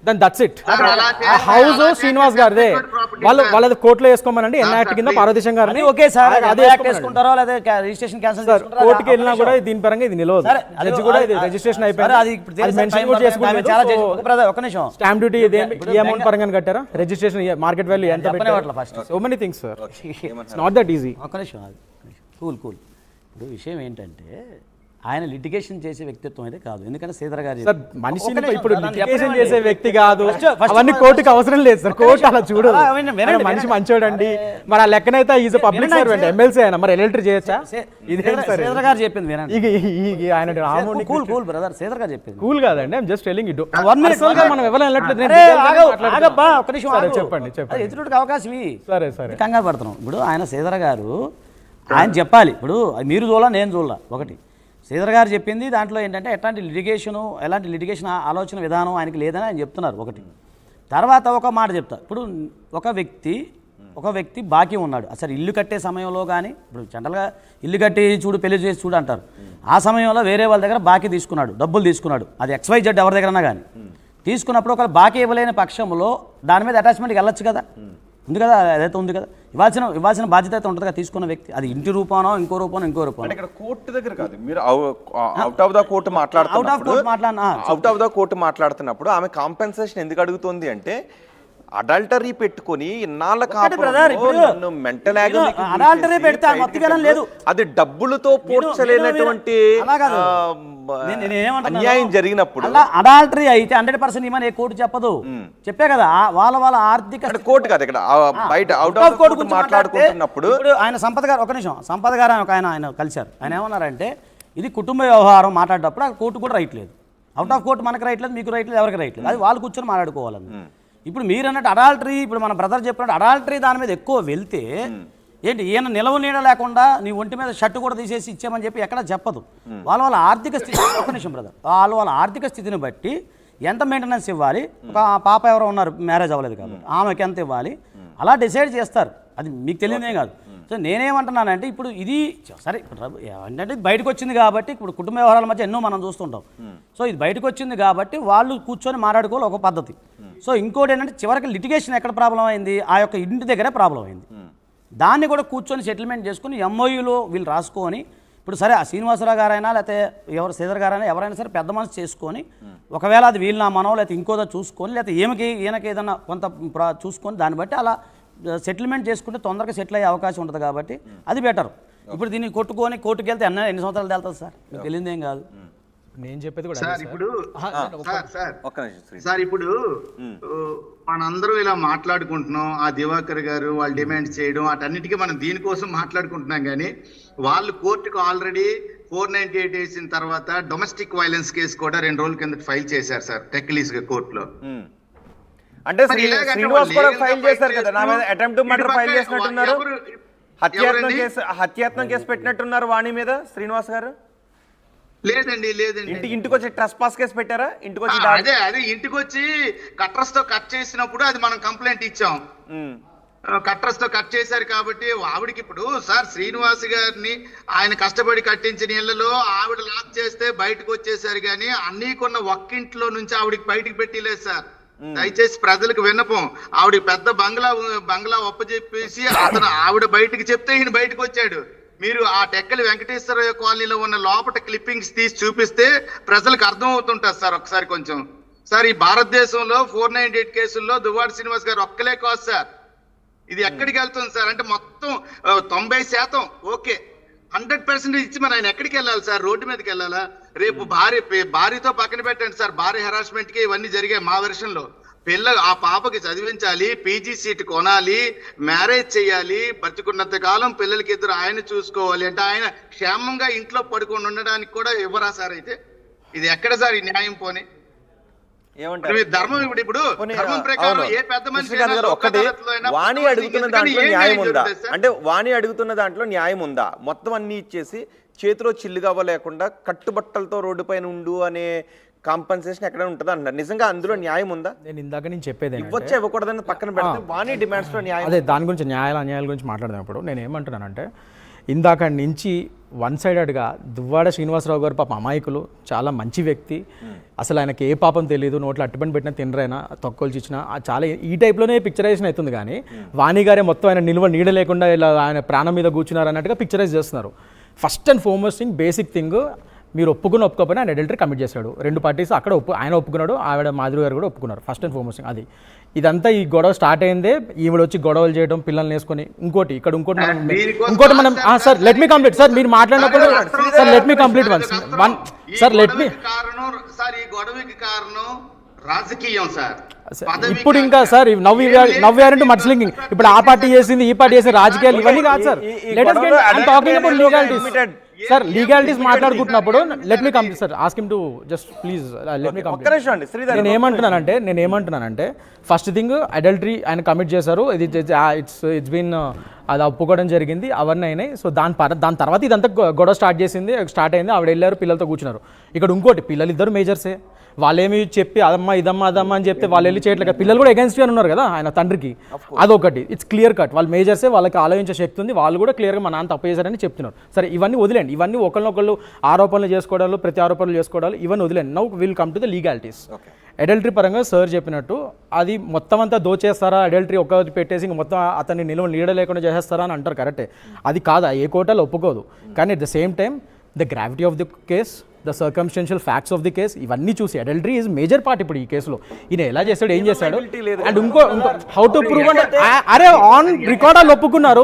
Then that's it. House Srinivas గారిదే, వాళ్ళది కోర్టులో వేసుకోమనండి. ఎన్ఆక్ట్ కింద పార్వతీశం గారిని ఓకే సార్, అదే వేసుకుంటారో లేదా రిజిస్ట్రేషన్ క్యాన్సిల్ చేసుకుంటారో కోర్టుకి వెళ్ళినా కూడా దీని పరంగా ఇది నిలవదు. జడ్జి కూడా ఇది రిజిస్ట్రేషన్ అయిపోయింది, అది మెన్షన్ కూడా చేసుకోలేదు. ఒక నిమిషం, స్టాంప్ డ్యూటీ ఈ అమౌంట్ పరంగా కట్టారా, రిజిస్ట్రేషన్ మార్కెట్ వాల్యూ ఎంత పెట్టారు, so many things sir, it's not that easy. ఒక నిమిషం, కూల్. ఇప్పుడు విషయం ఏంటంటే ఆయన లిటిగేషన్ చేసే వ్యక్తిత్వం అయితే కాదు. ఎందుకంటే శ్రీధర్ గారు మనిషిని ఇప్పుడు లిటిగేషన్ చేసే వ్యక్తి కాదు, అవన్నీ కోర్టుకి అవసరం లేదు సార్. కోర్టు అలా చూడదు, మనిషి మంచోడండి. మరి ఆ లెక్కనైతే ఈజ్ పబ్లిక్ సర్వెంట్, ఎమ్మెల్సీ అయినా మరి ఎలక్టరీ చేయొచ్చా? శ్రీధర్ గారు చెప్పింది ఆయన కూల్ బ్రదర్, శ్రీధర్ గారు చెప్పింది కూల్ కాదండి. I'm just telling it. మనం ఎవరైనా చెప్పండి ఎదురుడికి అవకాశం సరే కంగారు పడుతున్నాం. ఇప్పుడు ఆయన శ్రీధర్ గారు ఆయన చెప్పాలి. ఇప్పుడు మీరు చూడాల, నేను చూడాల. ఒకటి శ్రీధర్ గారు చెప్పింది దాంట్లో ఏంటంటే ఎలాంటి లిటిగేషన్ ఆలోచన విధానం ఆయనకి లేదని ఆయన చెప్తున్నారు. ఒకటి తర్వాత ఒక మాట చెప్తా. ఇప్పుడు ఒక వ్యక్తి బాకీ ఉన్నాడు. అసలు ఇల్లు కట్టే సమయంలో కానీ, ఇప్పుడు జనరల్గా ఇల్లు కట్టి చూడు, పెళ్లి చేసి చూడు అంటారు. ఆ సమయంలో వేరే వాళ్ళ దగ్గర బాకీ తీసుకున్నాడు, డబ్బులు తీసుకున్నాడు. అది XYZ ఎవరి దగ్గరన్నా కానీ తీసుకున్నప్పుడు ఒక బాకీ ఇవ్వలేని పక్షంలో దాని మీద అటాచ్మెంట్కి వెళ్ళొచ్చు కదా, ఉంది కదా, అదైతే ఉంది కదా. ఇవ్వాల్సిన బాధ్యత అయితే ఉంటుంది కదా తీసుకున్న వ్యక్తి. అది ఇంటి రూపానో ఇంకో రూపానో ఇక్కడ కోర్టు దగ్గర కాదు, మీరు అవుట్ ఆఫ్ ద కోర్టు మాట్లాడుతున్నప్పుడు ఆమె కాంపెన్సేషన్ ఎందుకు అడుగుతుంది అంటే, అడల్టరీ పెట్టుకుని ఇన్నాళ్ళ మెంటల్ లేదు, అది డబ్బులతో పోడ్చలేనటువంటి అన్యాయం జరిగినప్పుడు అడాల్టరీ అయితే 100% ఇమని ఏ కోర్టు చెప్పదు. చెప్పే కదా, వాళ్ళ ఆర్థిక కోర్టు కాదు ఇక్కడ బయట అవుట్ ఆఫ్ కోర్టు మాట్లాడుకుంటున్నప్పుడు. ఆయన సంపద గారు, ఒక నిమిషం, సంపద గారు ఆయన కలిశారు. ఆయన ఏమన్నారంటే ఇది కుటుంబ వ్యవహారం మాట్లాడేటప్పుడు ఆ కోర్టు కూడా రైట్ లేదు. అవుట్ ఆఫ్ కోర్టు మనకు రైట్ లేదు, మీకు రైట్ లేదు, ఎవరికి రైట్ లేదు. అది వాళ్ళు కూర్చొని మాట్లాడుకోవాలని. ఇప్పుడు మీరు అన్నట్టు అడాల్టరీ, ఇప్పుడు మన బ్రదర్ చెప్పినట్టు అడాల్టరీ దాని మీద ఎక్కువ వెళ్తే ఏంటి, ఈయన నిలవ నీడ లేకుండా నీ ఒంటి మీద షర్టు కూడా తీసేసి ఇచ్చామని చెప్పి ఎక్కడ చెప్పదు. వాళ్ళ ఆర్థిక స్థితి, ఒక్క నిమిషం బ్రదర్, వాళ్ళ ఆర్థిక స్థితిని బట్టి ఎంత మెయింటెనెన్స్ ఇవ్వాలి, ఒక పాప ఎవరో ఉన్నారు మ్యారేజ్ అవ్వలేదు కాబట్టి ఆమెకి ఎంత ఇవ్వాలి, అలా డిసైడ్ చేస్తారు. అది మీకు తెలియదే కాదు. సో నేనేమంటున్నానంటే ఇప్పుడు ఇది సరే, ఏంటంటే బయటకు వచ్చింది కాబట్టి, ఇప్పుడు కుటుంబ వ్యవహారాల మధ్య ఎన్నో మనం చూస్తుంటాం. సో ఇది బయటకు వచ్చింది కాబట్టి వాళ్ళు కూర్చొని మాట్లాడుకోవాలి, ఒక పద్ధతి. సో ఇంకోటి ఏంటంటే చివరికి లిటిగేషన్ ఎక్కడ ప్రాబ్లం అయింది, ఆ యొక్క ఇంటి దగ్గరే ప్రాబ్లం అయింది. దాన్ని కూడా కూర్చొని సెటిల్మెంట్ చేసుకుని MOUలో వీళ్ళు రాసుకొని, ఇప్పుడు సరే ఆ శ్రీనివాసరావు గారైనా లేకపోతే ఎవరు శ్రీధర్ గారైనా ఎవరైనా సరే పెద్ద మనసు చేసుకొని, ఒకవేళ అది వీళ్ళు నా మనో లేకపోతే ఇంకోదో చూసుకొని, లేకపోతే ఈయనకి ఏదన్నా కొంత చూసుకొని దాన్ని బట్టి అలా సెటిల్మెంట్ చేసుకుంటే తొందరగా సెటిల్ అయ్యే అవకాశం ఉంటుంది కాబట్టి అది బెటర్. ఇప్పుడు దీన్ని కొట్టుకొని కోర్టుకు వెళ్తే ఎన్ని సంవత్సరాలు వెళ్తుంది సార్, మీకు తెలియదు ఏం కాదు. నేను చెప్పేది కూడా సార్, ఇప్పుడు మనందరూ ఇలా మాట్లాడుకుంటున్నాం, ఆ దివాకర్ గారు వాళ్ళు డిమాండ్ చేయడం అటన్నిటికీ మనం దీనికోసం మాట్లాడుకుంటున్నాం. కానీ వాళ్ళు కోర్టుకు ఆల్రెడీ 498 వేసిన తర్వాత డొమెస్టిక్ వైలెన్స్ కేసు కూడా 2 రోజుల కింద ఫైల్ చేశారు సార్, టెక్లీస్ గా కోర్టులో. అంటే శ్రీనివాస్ కూడా ఫైల్ చేశారు కదా, నా మీద అటెంప్ట్ టు మర్డర్ ఫైల్ చేసినట్టున్నారు, హత్యాయత్నం కేసు పెట్టినట్టున్నారు వాణి మీద శ్రీనివాస్ గారు. లేదండి ఇంటికి వచ్చి ట్రెస్పాస్ కేసు పెట్టారా? ఇంటికి వచ్చి అదే ఇంటికి వచ్చి కట్రస్ తో కట్ చేసినప్పుడు అది మనం కంప్లైంట్ ఇచ్చాం. కట్రస్ తో కట్ చేశారు కాబట్టి ఆవిడకి ఇప్పుడు సార్ శ్రీనివాస్ గారిని ఆయన కష్టపడి కట్టించిన ఇళ్లలో ఆవిడ లాక్ చేస్తే బయటకు వచ్చేసారు, కానీ అన్నీకున్న ఒక్కింట్లో నుంచి ఆవిడకి బయటకు పెట్టలేదు సార్. దయచేసి ప్రజలకు విన్నపం, ఆవిడకి పెద్ద బంగ్లా ఒప్పజెప్పేసి ఆవిడ బయటకు చెప్తే ఈయన బయటకు వచ్చాడు. మీరు ఆ టెక్కలి వెంకటేశ్వర కాలనీలో ఉన్న లోపల క్లిప్పింగ్స్ తీసి చూపిస్తే ప్రజలకు అర్థం అవుతుంటారు సార్. ఒకసారి కొంచెం సార్, ఈ భారతదేశంలో 498 కేసుల్లో దువ్వాడ శ్రీనివాస్ గారు ఒక్కలే కాదు సార్. ఇది ఎక్కడికి వెళ్తుంది సార్ అంటే మొత్తం 90% ఓకే, 100% ఇచ్చి మరి ఆయన ఎక్కడికి వెళ్ళాలి సార్? రోడ్డు మీదకి వెళ్ళాలా? రేపు భార్యతో పక్కన పెట్టండి సార్, భార్య హెరాస్మెంట్ కి ఇవన్నీ జరిగాయి మా వెర్షన్ లో. ఆ పాపకి చదివించాలి, PG సీట్ కొనాలి, మ్యారేజ్ చేయాలి, బతుకున్నంత కాలం పిల్లలకి ఇద్దరు ఆయన చూసుకోవాలి అంటే ఆయన క్షేమంగా ఇంట్లో పడుకొని ఉండడానికి కూడా ఇవ్వరా సార్? అయితే ఇది ఎక్కడ సార్ ఈ న్యాయం? పోనీ ధర్మం ఇప్పుడు ధర్మం ప్రకారం ఏ పెద్ద మనిషి వాణి అడుగుతున్న దాంట్లో న్యాయం ఉందా అంటే, వాణి అడుగుతున్న దాంట్లో న్యాయం ఉందా? మొత్తం అన్ని ఇచ్చేసి చేతిలో చిల్లుగా లేకుండా కట్టుబట్టలతో రోడ్డు పైన ఉండు అనే కాంపెన్సేషన్ ఎక్కడ ఉంటుంది అంటారు. నిజంగా అందులో న్యాయం ఉందా? నేను ఇందాక నేను చెప్పేది ఇవ్వచ్చా ఇవ్వకూడదని పక్కన పెడితే వాణి డిమాండ్స్ లో న్యాయం. అదే దాని గురించి అన్యాయాల గురించి మాట్లాడేటప్పుడు నేను ఏమంటున్నానంటే, ఇందాక నుంచి వన్ సైడెడ్గా దువ్వాడ శ్రీనివాసరావు గారు పాపం అమాయకులు, చాలా మంచి వ్యక్తి, అసలు ఆయనకి ఏ పాపం తెలియదు, నోట్లో అట్టుపని పెట్టినా తినరైనా తొక్కలు ఇచ్చినా చాలా ఈ టైప్లోనే పిక్చరైజేషన్ అవుతుంది. కానీ వాణి గారే మొత్తం ఆయన నీడ లేకుండా ఇలా ఆయన ప్రాణం మీద కూర్చున్నారు అన్నట్టుగా పిక్చరైజ్ చేస్తున్నారు. First and foremost thing, basic thing, మీరు ఒప్పుకోకపోయినా ఆయన అడల్టరీ కమిట్ చేశాడు. 2 పార్టీస్ అక్కడ ఆయన ఒప్పుకున్నాడు, ఆవిడ మాధురి గారు కూడా ఒప్పుకున్నారు. ఫస్ట్ అండ్ ఫార్మోస్ట్ థింగ్ అది. ఇదంతా ఈ గొడవ స్టార్ట్ అయిందే ఈవిడ వచ్చి గొడవలు చేయడం, పిల్లల్ని వేసుకొని. ఇంకోటి మనం sir let me complete sir, మీరు మాట్లాడినప్పుడు sir let me complete one sir let me కారణం సార్, ఈ గొడవకి కారణం రాజకీయం సార్. ఇప్పుడు ఇంకా సార్ నవ్వారు టు మడ్స్లింగింగ్. ఇప్పుడు ఆ పార్టీ చేసింది, ఈ పార్టీ చేసింది, రాజకీయాలు ఇవన్నీ కాదు sir. Talking about legalities sir, legalities మాట్లాడుకుంటున్నప్పుడు let me complete sir, ask him to just please let me complete. నేను ఏమంటున్నానంటే ఫస్ట్ థింగ్ అడల్టరీ ఆయన కమిట్ చేశారు, ఇది ఇట్స్ బీన్ అది ఒప్పుకోవడం జరిగింది, అవన్నీ అయినాయి. సో దాని తర్వాత ఇదంతా గొడవ స్టార్ట్ అయింది, ఆవిడ వెళ్ళారు, పిల్లలతో కూర్చున్నారు. ఇక్కడ ఇంకోటి, పిల్లలు ఇద్దరు మేజర్సే, వాళ్ళేమి చెప్పి అదమ్మా ఇదమ్మా అని చెప్తే వాళ్ళు వెళ్ళి చేయట్లేదు. పిల్లలు కూడా అగైన్స్ట్ గా ఉన్నారు కదా ఆయన తండ్రికి, అదొకటి. ఇట్స్ క్లియర్ కట్, వాళ్ళు మేజర్సే, వాళ్ళకి ఆలోచించే శక్తి ఉంది, వాళ్ళు కూడా క్లియర్గా మా నాన్న తప్పు చేశారని చెప్తున్నారు. సరే ఇవన్నీ వదిలేండి, ఇవన్నీ ఒకరినొకళ్ళు ఆరోపణలు చేసుకోవడాలు, ప్రతి ఆరోపణలు చేసుకోవడాలు, ఇవన్నీ వదిలేండి. Now will come to the legalities. Adultery పరంగా సార్ చెప్పినట్టు అది మొత్తం అంతా దోచేస్తారా, అడల్టరీ ఒకటి పెట్టేసి ఇంక మొత్తం అతన్ని నీడ లేకుండా చేసేస్తారా అని అంటారు, కరెక్టే. అది కాదు, ఏ కోర్టులో ఒప్పుకోదు. కానీ at the same time the gravity of the case, the circumstantial facts of the case, ఇవన్నీ చూసి అడల్టరీ ఈజ్ మేజర్ పార్ట్ ఇప్పుడు ఈ కేసులో. ఈయన ఎలా చేస్తాడు, ఏం చేస్తాడు, అండ్ ఇంకో హౌ టు ప్రూవ్ అంటే అరే ఆన్ రికార్డ్ వాళ్ళు ఒప్పుకున్నారు.